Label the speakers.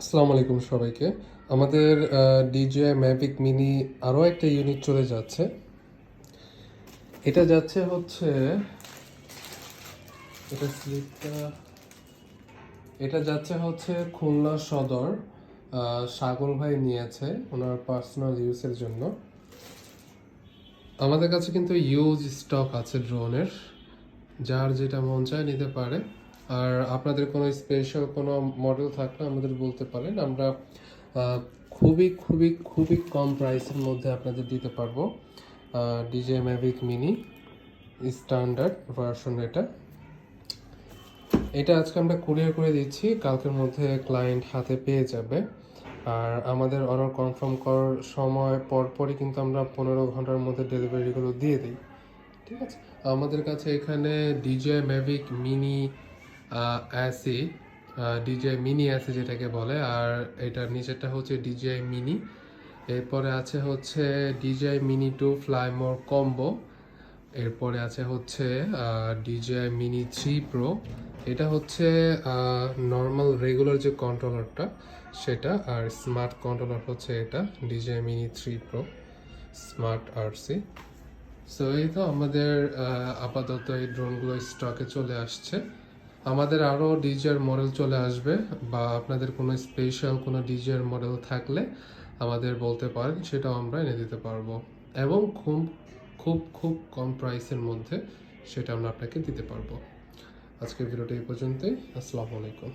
Speaker 1: আসসালামু আলাইকুম সবাইকে। আমাদের DJI ম্যাভিক মিনি আরও একটা ইউনিট চলে যাচ্ছে। এটা যাচ্ছে হচ্ছে এটা স্লিপটা এটা যাচ্ছে হচ্ছে খুলনা সদর। সাগর ভাই নিয়েছে ওনার পার্সোনাল ইউজের জন্য। আমাদের কাছে কিন্তু ইউজ স্টক আছে ড্রোনের, যার যেটা মন চায় নিতে পারে। আর আপনাদের কোনো স্পেশাল কোনো মডেল থাকলে আমাদের বলতে পারেন, আমরা খুবই খুবই খুবই কম প্রাইসের মধ্যে আপনাদের দিতে পারবো। DJI Mavic mini standard version এটা আজকে আমরা কুরিয়ার করে দিচ্ছি, কালকের মধ্যে ক্লায়েন্ট হাতে পেয়ে যাবে। আর আমাদের অর্ডার কনফার্ম করার সময় পরপরই কিন্তু আমরা 15 ঘন্টার মধ্যে ডেলিভারিগুলো দিয়ে দিই। ঠিক আছে, আমাদের কাছে এখানে DJI Mavic Mini SE, DJI Mini SE যেটাকে বলে, আর এটার নিচেরটা হচ্ছে DJI মিনি। এরপরে আছে হচ্ছে DJI মিনি 2 ফ্লাই মোর কম্বো। এরপরে আছে হচ্ছে DJI মিনি 3 প্রো। এটা হচ্ছে নর্মাল রেগুলার যে কন্ট্রোলারটা সেটা, আর স্মার্ট কন্ট্রোলার হচ্ছে এটা DJI mini 3 pro smart RC. So এই তো আমাদের আপাতত এই ড্রোনগুলো স্টকে চলে আসছে। আমাদের আরও ডিজিআর মডেল চলে আসবে, বা আপনাদের কোনো স্পেশাল কোনো ডিজিআর মডেল থাকলে আমাদের বলতে পারেন, সেটাও আমরা এনে দিতে পারবো। এবং খুব খুব খুব কম প্রাইসের মধ্যে সেটা আমরা আপনাকে দিতে পারবো। আজকের ভিডিওটা এই পর্যন্তই। আসসালামু আলাইকুম।